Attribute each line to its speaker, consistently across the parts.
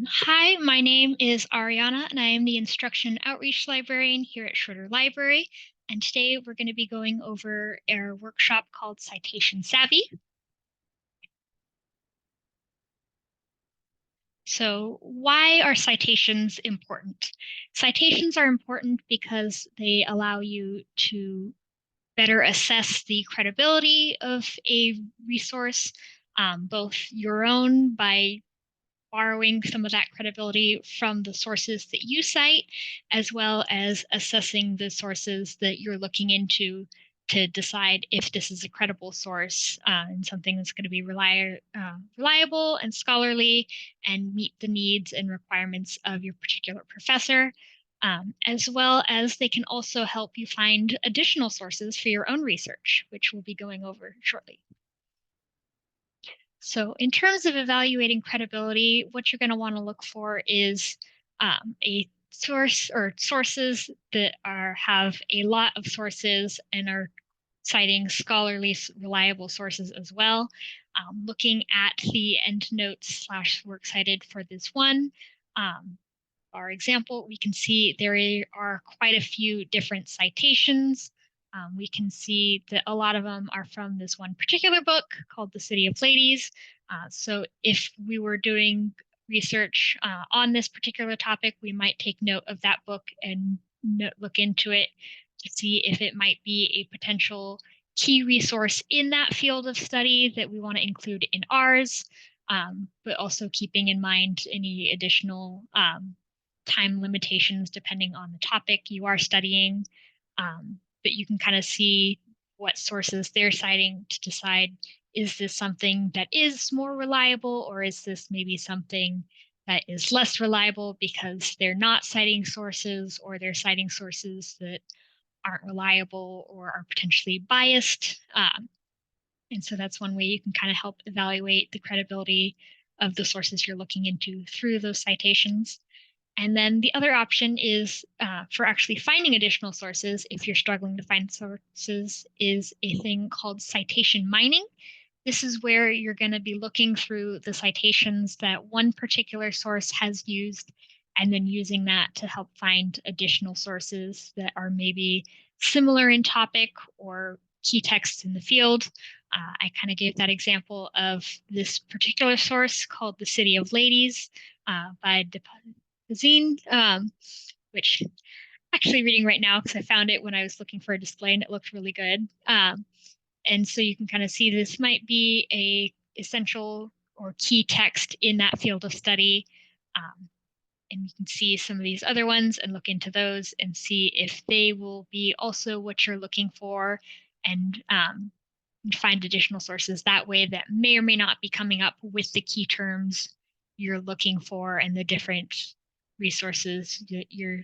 Speaker 1: Hi, my name is Ariana, and I am the Instruction Outreach Librarian here at Schroeder Library. And today we're going to be going over our workshop called Citation Savvy. So, why are citations important? Citations are important because they allow you to better assess the credibility of a resource, both your own by borrowing some of that credibility from the sources that you cite, as well as assessing the sources that you're looking into to decide if this is a credible source and something that's going to be reliable and scholarly and meet the needs and requirements of your particular professor. As well as they can also help you find additional sources for your own research, which we'll be going over shortly. So in terms of evaluating credibility, what you're going to want to look for is a source or sources that have a lot of sources and are citing scholarly, reliable sources as well. Looking at the endnotes slash works cited for this one, our example, we can see there are quite a few different citations. We can see that a lot of them are from this one particular book called The City of Ladies. So if we were doing research on this particular topic, we might take note of that book and look into it to see if it might be a potential key resource in that field of study that we want to include in ours, but also keeping in mind any additional time limitations depending on the topic you are studying. But you can kind of see what sources they're citing to decide, is this something that is more reliable, or is this maybe something that is less reliable because they're not citing sources, or they're citing sources that aren't reliable or are potentially biased. And so that's one way you can kind of help evaluate the credibility of the sources you're looking into through those citations. And then the other option is for actually finding additional sources, if you're struggling to find sources, is a thing called citation mining. This is where you're going to be looking through the citations that one particular source has used and then using that to help find additional sources that are maybe similar in topic or key texts in the field. I kind of gave that example of this particular source called The City of Ladies by Zine, which I'm actually reading right now because I found it when I was looking for a display and it looked really good. And so you can kind of see this might be a essential or key text in that field of study. And you can see some of these other ones and look into those and see if they will be also what you're looking for, and find additional sources that way that may or may not be coming up with the key terms you're looking for and the different resources that you're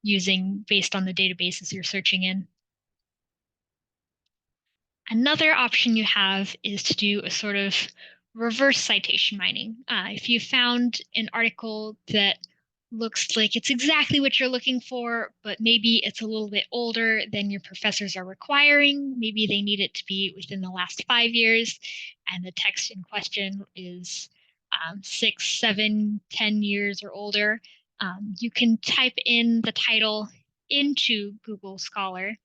Speaker 1: using based on the databases you're searching in. Another option you have is to do a sort of reverse citation mining. If you found an article that looks like it's exactly what you're looking for, but maybe it's a little bit older than your professors are requiring, maybe they need it to be within the last 5 years, and the text in question is 6, 7, 10 years or older, you can type in the title into Google Scholar,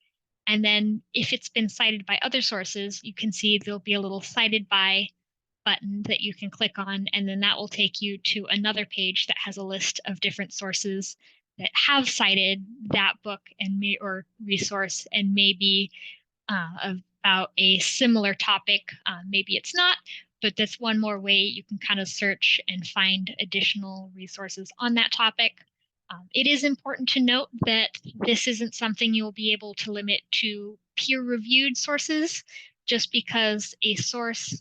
Speaker 1: and then if it's been cited by other sources, you can see there'll be a little cited by button that you can click on, and then that will take you to another page that has a list of different sources that have cited that book and or resource, and maybe about a similar topic. Maybe it's not, but that's one more way you can kind of search and find additional resources on that topic. It is important to note that this isn't something you'll be able to limit to peer-reviewed sources, just because a source,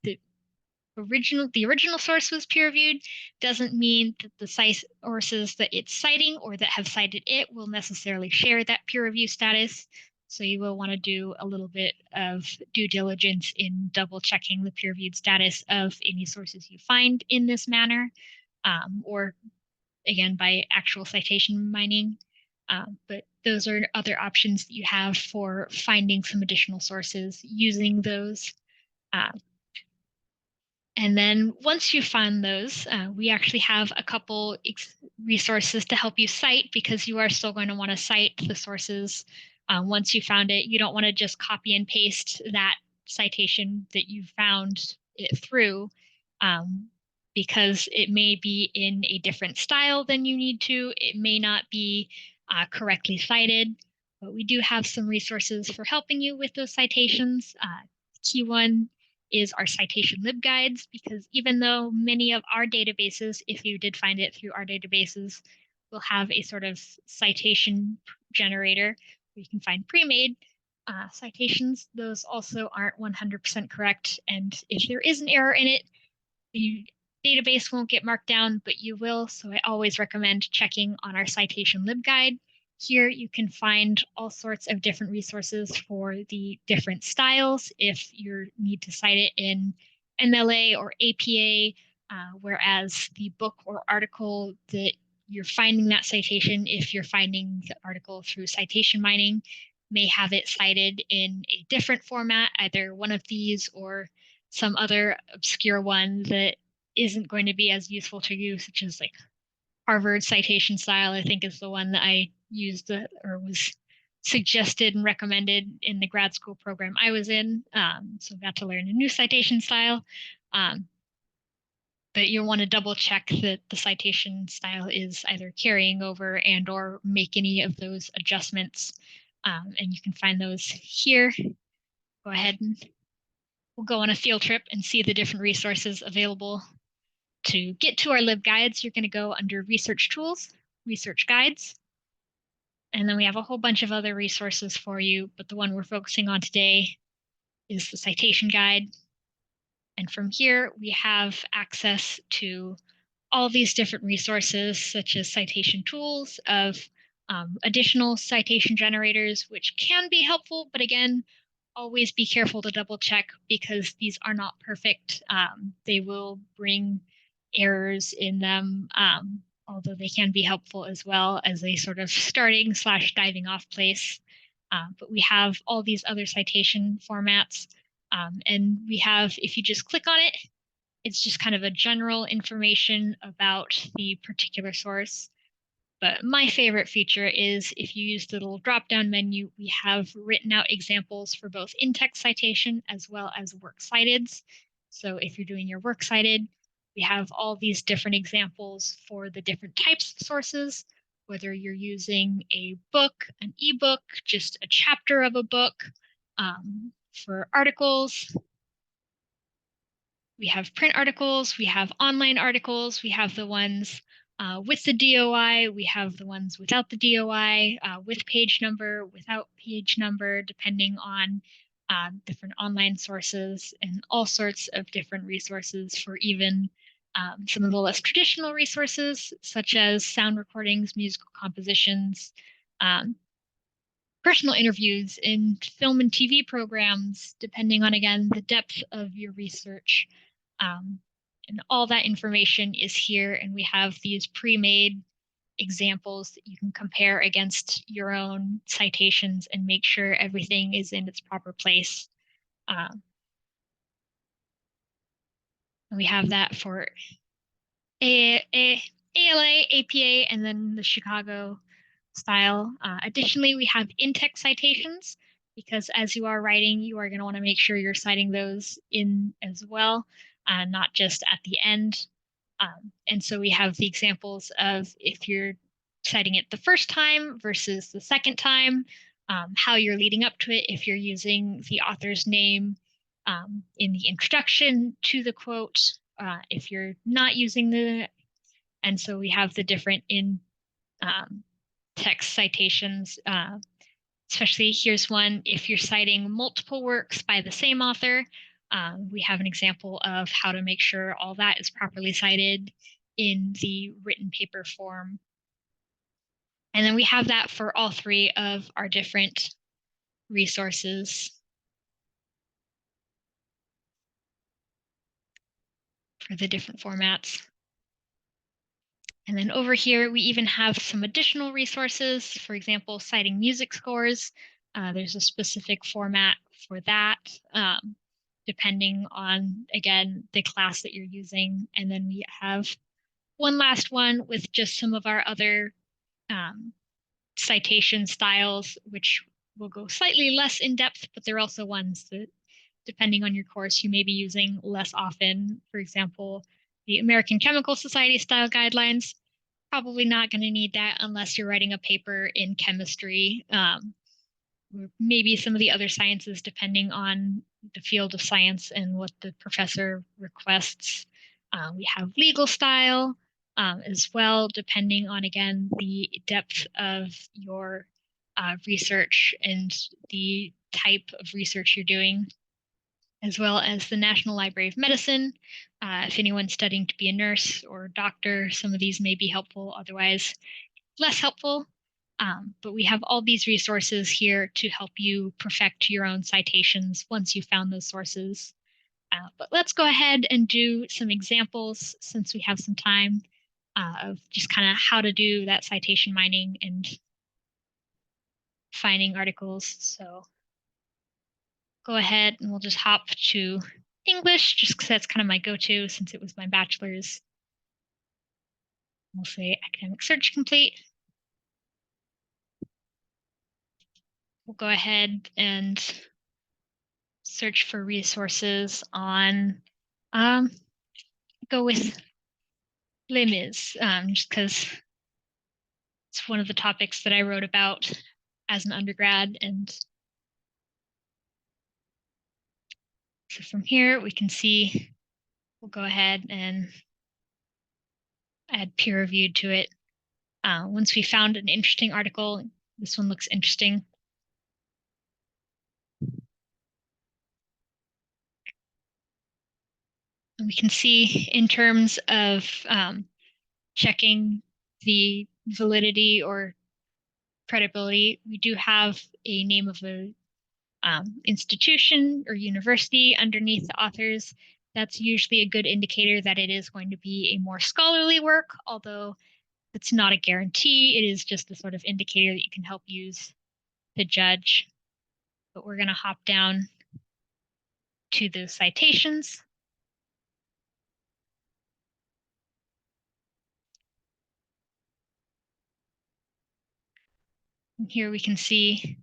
Speaker 1: the original source was peer-reviewed doesn't mean that the sources that it's citing or that have cited it will necessarily share that peer review status. So you will want to do a little bit of due diligence in double checking the peer-reviewed status of any sources you find in this manner, or again by actual citation mining. But those are other options that you have for finding some additional sources using those. And then once you find those, we actually have a couple resources to help you cite, because you are still going to want to cite the sources. Once you found it, you don't want to just copy and paste that citation that you found it through, um, because it may be in a different style than you need to. It may not be correctly cited, but we do have some resources for helping you with those citations. Key one is our citation libguides, because even though many of our databases, if you did find it through our databases, will have a sort of citation generator where you can find pre-made citations, those also aren't 100% correct. And if there is an error in it, the database won't get marked down, but you will. So I always recommend checking on our citation libguide. Here you can find all sorts of different resources for the different styles if you need to cite it in MLA or APA, whereas the book or article that you're finding that citation, if you're finding the article through citation mining, may have it cited in a different format, either one of these or some other obscure one that isn't going to be as useful to you, such as like Harvard citation style, I think is the one that I used or was suggested and recommended in the grad school program I was in. So I got to learn a new citation style. But you'll want to double check that the citation style is either carrying over and or make any of those adjustments. And you can find those here. Go ahead and we'll go on a field trip and see the different resources available. To get to our libguides, you're going to go under Research Tools, Research Guides, and then we have a whole bunch of other resources for you, but the one we're focusing on today is the citation guide. And from here, we have access to all these different resources, such as citation tools of additional citation generators, which can be helpful, but again, always be careful to double check, because these are not perfect. They will bring errors in them, although they can be helpful as well as a sort of starting / diving off place. But we have all these other citation formats. And we have, if you just click on it, it's just kind of a general information about the particular source. But my favorite feature is if you use the little drop-down menu, we have written out examples for both in-text citation as well as works cited. So if you're doing your works cited, we have all these different examples for the different types of sources, whether you're using a book, an ebook, just a chapter of a book. For articles, we have print articles, we have online articles, we have the ones with the DOI, we have the ones without the DOI, with page number, without page number, depending on different online sources, and all sorts of different resources for even some of the less traditional resources, such as sound recordings, musical compositions, personal interviews in film and TV programs, depending on, again, the depth of your research. And all that information is here, and we have these pre-made examples that you can compare against your own citations and make sure everything is in its proper place. We have that for ALA, APA, and then the Chicago style. Additionally, we have in-text citations, because as you are writing, you are going to want to make sure you're citing those in as well, not just at the end. And so we have the examples of if you're citing it the first time versus the second time, how you're leading up to it, if you're using the author's name in the introduction to the quote, if you're not using the, and so we have the different in text citations, especially here's one, if you're citing multiple works by the same author, we have an example of how to make sure all that is properly cited in the written paper form. And then we have that for all three of our different resources for the different formats. And then over here, we even have some additional resources, for example, citing music scores. There's a specific format for that. depending on, again, the class that you're using. And then we have one last one with just some of our other um, citation styles, which will go slightly less in depth, but they're also ones that, depending on your course, you may be using less often. For example, the American Chemical Society style guidelines, probably not going to need that unless you're writing a paper in chemistry. Maybe some of the other sciences, depending on the field of science and what the professor requests. We have legal style as well, depending on, again, the depth of your research and the type of research you're doing, as well as the National Library of Medicine. If anyone's studying to be a nurse or a doctor, some of these may be helpful. Otherwise, less helpful. But we have all these resources here to help you perfect your own citations once you found those sources. But let's go ahead and do some examples since we have some time of just kind of how to do that citation mining and finding articles. So go ahead and we'll just hop to English just because that's kind of my go-to since it was my bachelor's. We'll say academic search complete. We'll go ahead and search for resources on, go with Les Mis, just because it's one of the topics that I wrote about as an undergrad. And so from here, we can see, we'll go ahead and add peer reviewed to it. Once we found an interesting article, this one looks interesting. And we can see in terms of checking the validity or credibility, we do have a name of a institution or university underneath the authors. That's usually a good indicator that it is going to be a more scholarly work, although it's not a guarantee. It is just a sort of indicator that you can help use to judge. But we're going to hop down to the citations. And here we can see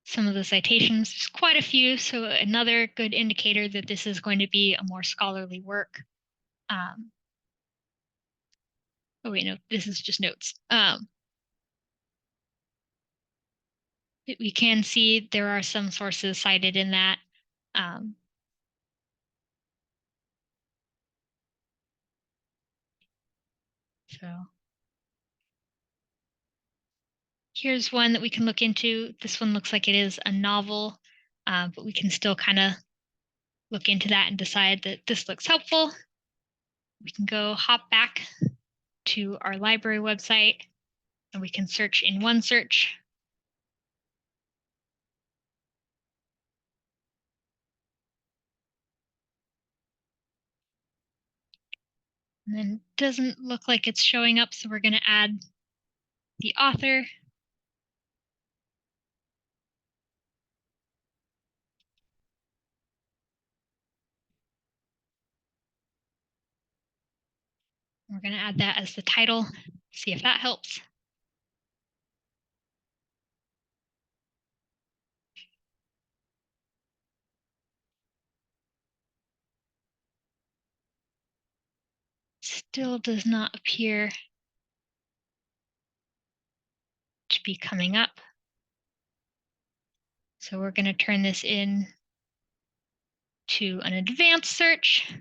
Speaker 1: some of the citations. There's quite a few, so another good indicator that this is going to be a more scholarly work. Oh wait, no, this is just notes. We can see there are some sources cited in that. So here's one that we can look into. This one looks like it is a novel, but we can still kind of look into that and decide that this looks helpful. We can go hop back to our library website and we can search in OneSearch. And then it doesn't look like it's showing up, so we're going to add the author. We're going to add that as the title, see if that helps. Still does not appear to be coming up. So we're going to turn this in to an advanced search.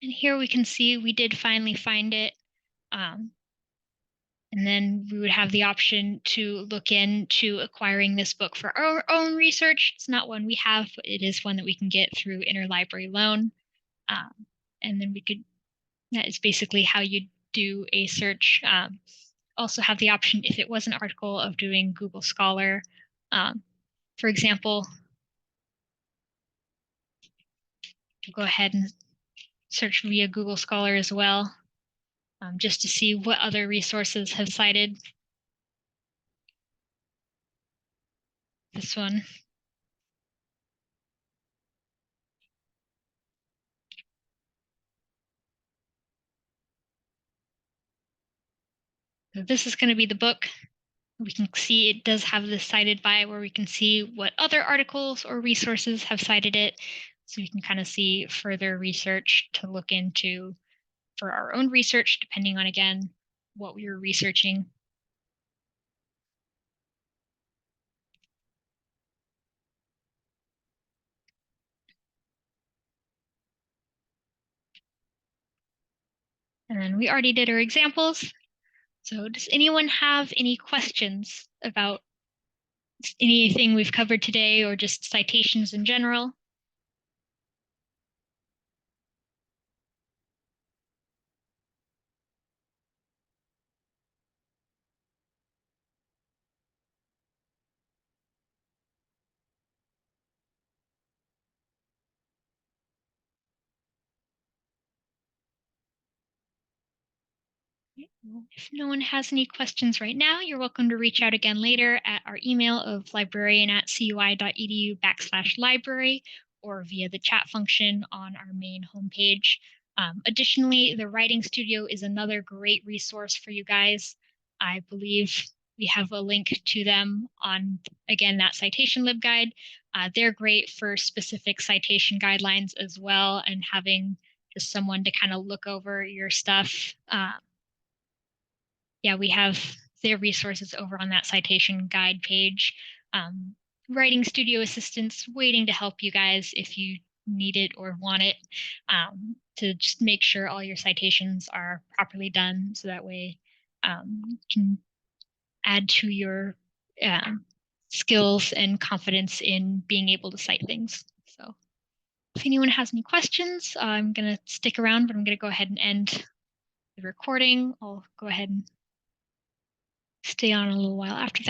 Speaker 1: And here we can see we did finally find it. And then we would have the option to look into acquiring this book for our own research. It's not one we have, but it is one that we can get through interlibrary loan. And then we could That is basically how you do a search. Also have the option, if it was an article, of doing Google Scholar. For example, go ahead and search via Google Scholar as well, just to see what other resources have cited this one. So this is going to be the book. We can see it does have this cited by, where we can see what other articles or resources have cited it. So we can kind of see further research to look into for our own research, depending on, again, what we were researching. And then we already did our examples. So does anyone have any questions about anything we've covered today, or just citations in general? If no one has any questions right now, you're welcome to reach out again later at our email of librarian@cui.edu/library, or via the chat function on our main homepage. Additionally, the Writing Studio is another great resource for you guys. I believe we have a link to them on, again, that citation libguide. They're great for specific citation guidelines as well, and having just someone to kind of look over your stuff. Yeah, we have their resources over on that citation guide page. Writing Studio assistants waiting to help you guys if you need it or want it, to just make sure all your citations are properly done, so that way you can add to your skills and confidence in being able to cite things. So if anyone has any questions, I'm going to stick around, but I'm going to go ahead and end the recording. I'll go ahead and stay on a little while after that.